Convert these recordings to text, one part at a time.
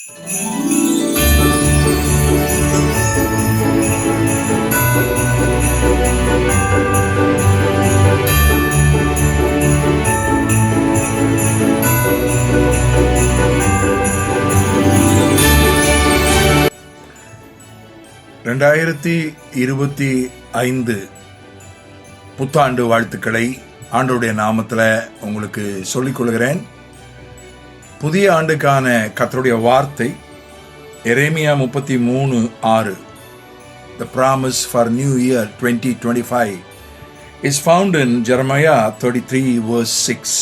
2025 புத்தாண்டு வாழ்த்துக்களை ஆண்டவருடைய நாமத்தில் உங்களுக்கு சொல்லிக் கொள்கிறேன். புதிய ஆண்டுக்கான கர்த்தருடைய வார்த்தை எரேமியா 33:6. The promise for New Year 2025 is found in Jeremiah 33:6.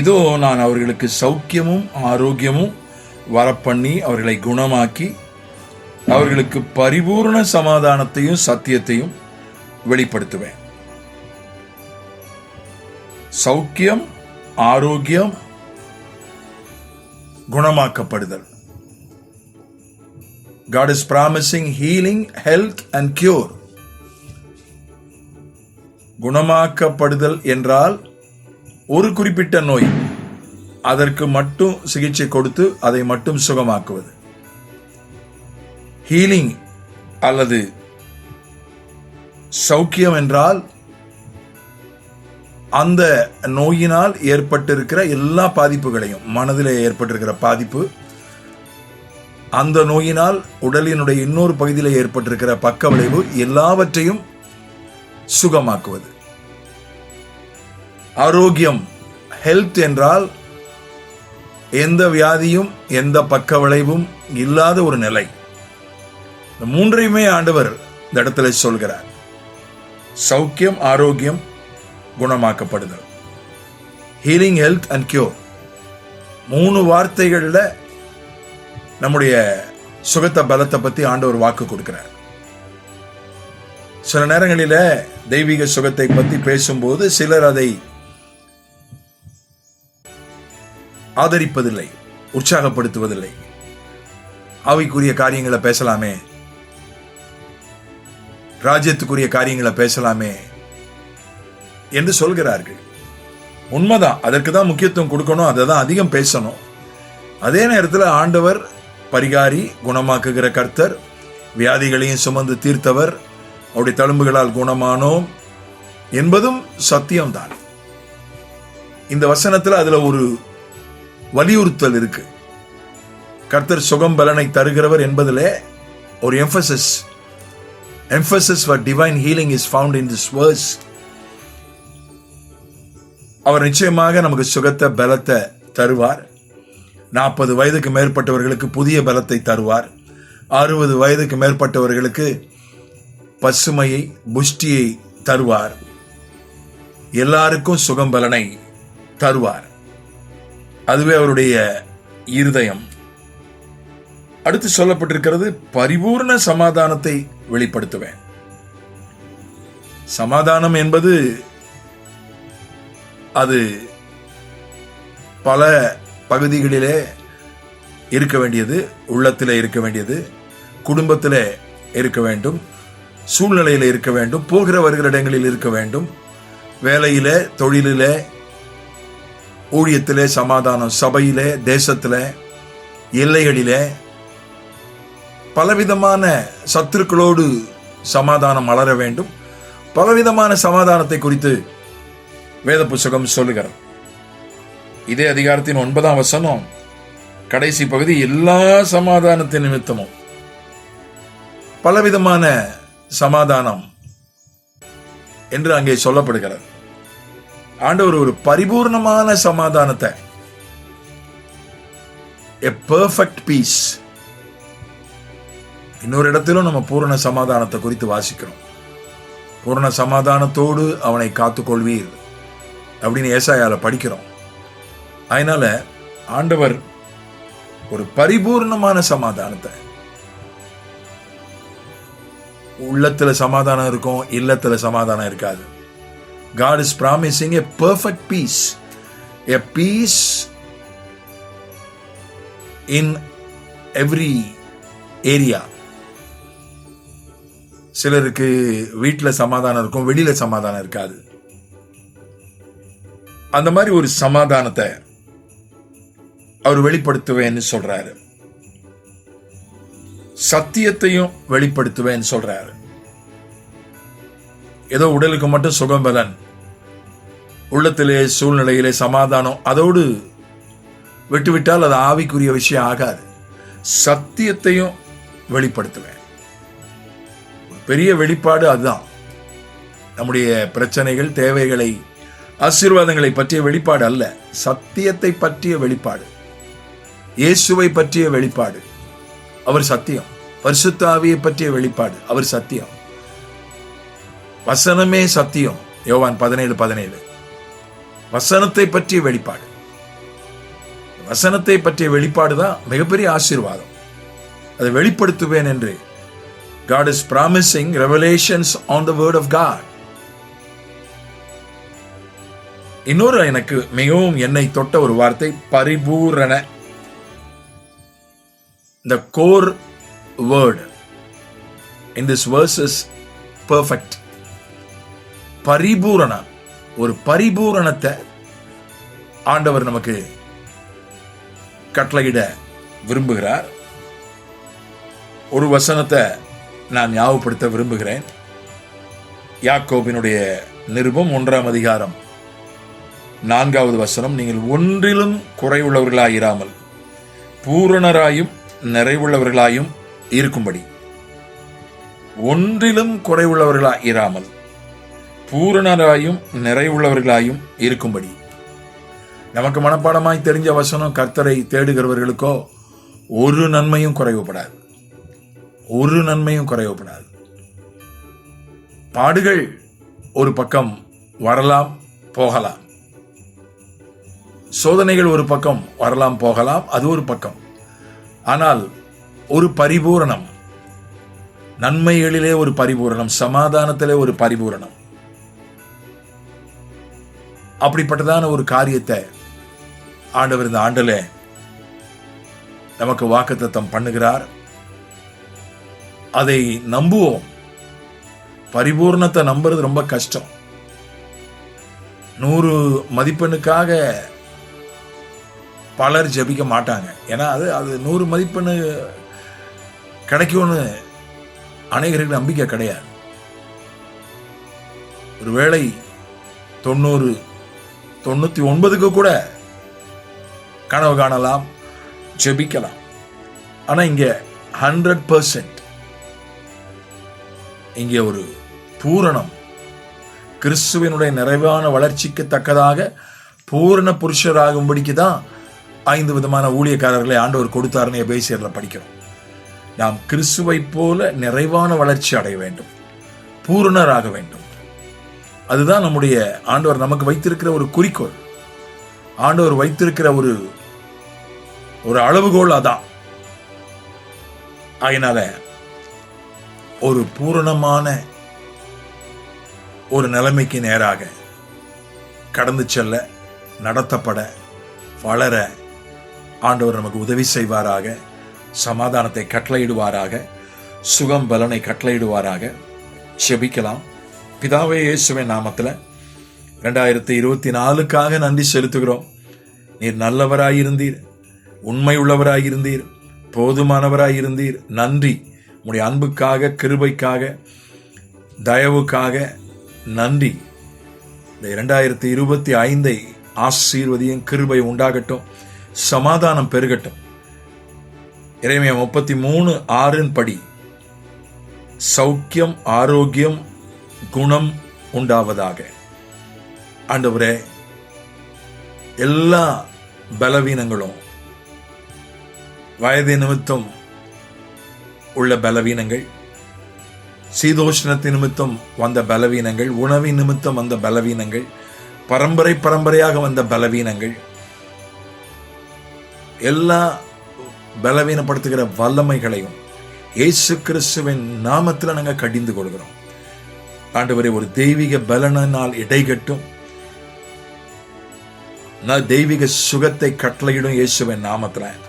இதோ நான் அவர்களுக்கு சௌக்கியமும் ஆரோக்கியமும் வரப்பண்ணி அவர்களை குணமாக்கி அவர்களுக்கு பரிபூர்ண சமாதானத்தையும் சத்தியத்தையும் வெளிப்படுத்துவேன். சௌக்கியம், ஆரோக்கியம், குணமாக்கப்படுதல். God is promising healing, health and cure. குணமாக்கப்படுதல் என்றால் ஒரு குறிப்பிட்ட நோய், அதற்கு மட்டும் சிகிச்சை கொடுத்து அதை மட்டும் சுகமாக்குவது. ஹீலிங் அல்லது சௌக்கியம் என்றால் அந்த நோயினால் ஏற்பட்டிருக்கிற எல்லா பாதிப்புகளையும், மனதில் ஏற்பட்டிருக்கிற பாதிப்பு, அந்த நோயினால் உடலினுடைய இன்னொரு பகுதியில் ஏற்பட்டிருக்கிற பக்க விளைவு எல்லாவற்றையும் சுகமாக்குவது. ஆரோக்கியம், ஹெல்த் என்றால் எந்த வியாதியும் எந்த பக்க விளைவும் இல்லாத ஒரு நிலை. இந்த மூன்றையுமே ஆண்டவர் இந்த இடத்துல சொல்கிறார். சௌக்கியம், ஆரோக்கியம், குணமாக்கப்படுதல். Healing, health and cure. 3 வார்த்தைகள்ல நம்முடைய சுகத்த பலத்தை பத்தி ஆண்டவர் வாக்கு கொடுக்கிறார். சில நேரங்களில தெய்வீக சுகத்தை பத்தி பேசும்போது சிலர் அதை ஆதரிப்பதில்லை, உற்சாகப்படுத்துவதில்லை. ஆவிக்குரிய காரியங்களை பேசலாமே, ராஜ்யத்துக்குரிய காரியங்களை பேசலாமே என்று சொல்கிறார்கள். உண்மைதான், அதற்கு தான் முக்கியத்துவம் கொடுக்கணும், அதை தான் அதிகம் பேசணும். அதே நேரத்தில் ஆண்டவர் பரிகாரி, குணமாக்குகிற கர்த்தர், வியாதிகளையும் சுமந்து தீர்த்தவர், அவருடைய தழும்புகளால் குணமானோம் என்பதும் சத்தியம்தான். இந்த வசனத்தில் அதுல ஒரு வலியுறுத்தல் இருக்கு. கர்த்தர் சுகம் பலனை தருகிறவர் என்பதிலே ஒரு emphasis for divine healing is found in this verse. அவர் நிச்சயமாக நமக்கு சுகத்தை பலத்தை தருவார். 40 வயதுக்கு மேற்பட்டவர்களுக்கு புதிய பலத்தை தருவார். 60 வயதுக்கு மேற்பட்டவர்களுக்கு பசுமையை, புஷ்டியை தருவார். எல்லாருக்கும் சுகம் பலனை தருவார். அதுவே அவருடைய இருதயம். அடுத்து சொல்லப்பட்டிருக்கிறது, பரிபூர்ண சமாதானத்தை வெளிப்படுத்துவேன். சமாதானம் என்பது அது பல பகுதிகளிலே இருக்க வேண்டியது, உள்ளத்திலே இருக்க வேண்டியது, குடும்பத்திலே இருக்க வேண்டும், சூழ்நிலையில் இருக்க வேண்டும், போகிற வருகிற இடங்களில் இருக்க வேண்டும், வேலையிலே, தொழிலிலே, ஊழியத்திலே சமாதானம், சபையிலே, தேசத்திலே, எல்லைகளிலே, பலவிதமான சத்துருக்களோடு சமாதானம் மலர வேண்டும். பலவிதமான சமாதானத்தை குறித்து வேத புத்தகம் சொல்லுகிறது. இதே அதிகாரத்தின் 9ஆம் வசனம் கடைசி பகுதி, எல்லா சமாதானத்தின் நிமித்தமும். பலவிதமான சமாதானம் என்று அங்கே சொல்லப்படுகிறது. ஆண்டவர் ஒரு பரிபூர்ணமான சமாதானத்தை, a perfect peace. இன்னொரு இடத்திலும் நம்ம பூரண சமாதானத்தை குறித்து வாசிக்கிறோம். பூரண சமாதானத்தோடு அவனை காத்துக்கொள்வீர் அப்படின்னு ஏசாயால படிக்கிறோம். அதனால ஆண்டவர் ஒரு பரிபூர்ணமான சமாதானத்தை, உள்ளத்துல சமாதானம் இருக்கும், இல்லத்துல சமாதானம் இருக்காது. God is promising a perfect peace, a peace in every area. சிலருக்கு வீட்டில் சமாதானம் இருக்கும், வெளியில சமாதானம் இருக்காது. அந்த மாதிரி ஒரு சமாதானத்தை அவர் வெளிப்படுத்துவேன்னு சொல்றாரு. சத்தியத்தையும் வெளிப்படுத்துவேன் சொல்றாரு. ஏதோ உடலுக்கு மட்டும் சுகம் பலன், உள்ளத்திலே சூழ்நிலையிலே சமாதானம் அதோடு விட்டுவிட்டால் அது ஆவிக்குரிய விஷயம் ஆகாது. சத்தியத்தையும் வெளிப்படுத்துவேன். பெரிய வெளிப்பாடு அதுதான். நம்முடைய பிரச்சனைகள், தேவைகளை, ஆசீர்வாதங்களை பற்றிய வெளிப்பாடு அல்ல, சத்தியத்தை பற்றிய வெளிப்பாடு, இயேசுவை பற்றிய வெளிப்பாடு, அவர் சத்தியம். பரிசுத்த ஆவியை பற்றிய வெளிப்பாடு, அவர் சத்தியம். வசனமே சத்தியம். யோவான் 17:17. வசனத்தை பற்றிய வெளிப்பாடு, வசனத்தை பற்றிய வெளிப்பாடு தான் மிகப்பெரிய ஆசீர்வாதம். அதை வெளிப்படுத்துவேன் என்று God is promising revelations on the word of God. இன்னொரு எனக்கு மிகவும் என்னை தொட்ட ஒரு வார்த்தை பரிபூரண. The core word in this verse is perfect. பரிபூரண, ஒரு பரிபூரணத்தை ஆண்டவர் நமக்கு கட்டளையிட விரும்புகிறார். ஒரு வசனத்தை நான் ஞாபகப்படுத்த விரும்புகிறேன். யாக்கோபினுடைய நிருபம் 1ஆம் அதிகாரம் 4வது வசனம், நீங்கள் ஒன்றிலும் குறைவுள்ளவர்களாயிராமல் பூரணராயும் நிறைவுள்ளவர்களாயும் இருக்கும்படி. ஒன்றிலும் குறைவுள்ளவர்களாயிராமல் பூரணராயும் நிறைவுள்ளவர்களாயும் இருக்கும்படி. நமக்கு மனப்பாடமாய் தெரிஞ்ச வசனம், கர்த்தரை தேடுகிறவர்களுக்கோ ஒரு நன்மையும் குறைவுபடாது, ஒரு நன்மையும் குறைவுபடாது. பாடுகள் ஒரு பக்கம் வரலாம் போகலாம், சோதனைகள் ஒரு பக்கம் வரலாம் போகலாம், அது ஒரு பக்கம். ஆனால் ஒரு பரிபூரணம், நன்மைகளிலே ஒரு பரிபூரணம், சமாதானத்திலே ஒரு பரிபூரணம், அப்படிப்பட்டதான ஒரு காரியத்தை ஆண்டவர் இந்த ஆண்டுல நமக்கு வாக்குத்தத்தம் பண்ணுகிறார். அதை நம்புவோம். பரிபூர்ணத்தை நம்புறது ரொம்ப கஷ்டம். 100 மதிப்பெண்ணுக்காக பலர் ஜெபிக்க மாட்டாங்க. ஏன்னா அது 100 மதிப்பெண்ணு கிடைக்கும்னு அநேகருக்கு நம்பிக்கை கிடையாது. ஒருவேளை 90, 99க்கு கூட கனவு காணலாம், ஜெபிக்கலாம். ஆனா இங்க 100%, இங்கே ஒரு பூரணம், கிறிஸ்துவனுடைய நிறைவான வளர்ச்சிக்கு தக்கதாக பூரண புருஷராகும்படிக்கு தான் 5 விதமான ஊழியக்காரர்களை ஆண்டவர் கொடுத்தாருன்னு எபேசியர்ல படிக்கிறோம். நாம் கிறிஸ்துவை போல நிறைவான வளர்ச்சி அடைய வேண்டும், பூரணராக வேண்டும். அதுதான் நம்முடைய ஆண்டவர் நமக்கு வைத்திருக்கிற ஒரு குறிக்கோள், ஆண்டவர் வைத்திருக்கிற ஒரு அளவுகோல் அதான். அதனால ஒரு பூரணமான ஒரு நிலைமைக்கு நேராக கடந்து செல்ல, நடத்தப்பட, வளர ஆண்டவர் நமக்கு உதவி செய்வாராக. சமாதானத்தை கட்டளையிடுவாராக, சுகம் பலனை கட்டளையிடுவாராக. செபிக்கலாம். பிதாவே, இயேசுவின் நாமத்தில் 2024க்காக நன்றி செலுத்துகிறோம். நீர் நல்லவராயிருந்தீர், உண்மை உள்ளவராயிருந்தீர், போதுமானவராயிருந்தீர். நன்றி. உம்முடைய அன்புக்காக, கிருபைக்காக, தயவுக்காக நன்றி. இந்த 2025 ஆசீர்வதியும், கிருபை உண்டாகட்டும், சமாதானம் பெருகட்டும். எரேமியா 33:6 படி சௌக்கியம், ஆரோக்கியம், குணம் உண்டாவதாக. ஆண்டவரே, எல்லா பலவீனங்களும், வயது நிமித்தம் உள்ள பலவீனங்கள், சீதோஷ்ணத்தின் நிமித்தம் வந்த பலவீனங்கள், உணவின் நிமித்தம் வந்த பலவீனங்கள், பரம்பரையாக வந்த பலவீனங்கள், எல்லா பலவீனப்படுத்துகிற வல்லமைகளையும் இயேசு கிறிஸ்துவின் நாமத்தில் நாங்கள் கடிந்து கொள்கிறோம். ஆண்டவரே, ஒரு தெய்வீக பலனால் இடைகட்டும், தெய்வீக சுகத்தை கட்டளையிடும் இயேசுவின் நாமத்தில்.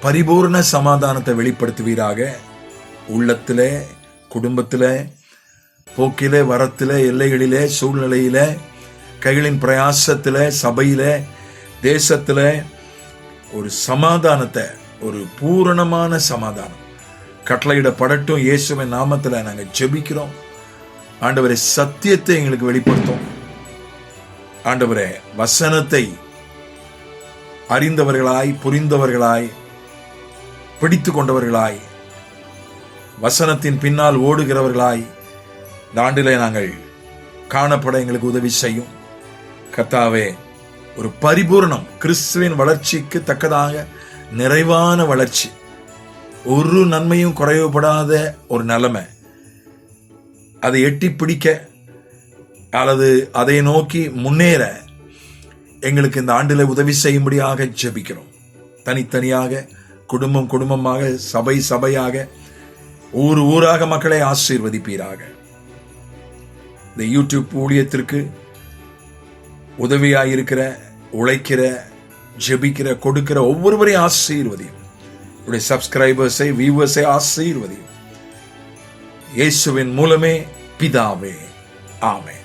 பரிபூர்ண சமாதானத்தை வெளிப்படுத்துவீராக. உள்ளத்திலே, குடும்பத்திலே, போக்கிலே, வரத்திலே, எல்லைகளிலே, சூழ்நிலையிலே, கைகளின் பிரயாசத்திலே, சபையிலே, தேசத்திலே ஒரு சமாதானத்தை, ஒரு பூரணமான சமாதானம், கட்டளையிடப்படட்டும். இயேசுவின் நாமத்தில் நாங்கள் ஜெபிக்கிறோம். ஆண்டவரே, சத்தியத்தை எங்களுக்கு வெளிப்படுத்தும். ஆண்டவரே, வசனத்தை அறிந்தவர்களாய், புரிந்தவர்களாய், பிடித்து கொண்டவர்களாய், வசனத்தின் பின்னால் ஓடுகிறவர்களாய் இந்த ஆண்டிலே நாங்கள் காணப்பட எங்களுக்கு உதவி செய்யும். கர்த்தாவே, ஒரு பரிபூர்ணம், கிறிஸ்துவின் வளர்ச்சிக்கு தக்கதாக நிறைவான வளர்ச்சி, ஒரு நன்மையும் குறைவுபடாத ஒரு நிலைமை, அதை எட்டி பிடிக்க அல்லது அதை நோக்கி முன்னேற எங்களுக்கு இந்த ஆண்டில் உதவி செய்யும்படியாக ஜெபிக்கிறோம். தனித்தனியாக, குடும்பம் குடும்பமாக, சபை சபையாக, ஊர் ஊராக மக்களை ஆசீர்வதிப்பீராக. இந்த யூடியூப் ஊழியத்திற்கு உதவியாயிருக்கிற, உழைக்கிற, ஜெபிக்கிற, கொடுக்கிற ஒவ்வொருவரையும் ஆசீர்வதியும். உடைய சப்ஸ்கிரைபர்ஸை, வியூவர்ஸை ஆசீர்வதியும். இயேசுவின் மூலமே பிதாவே, ஆமென்.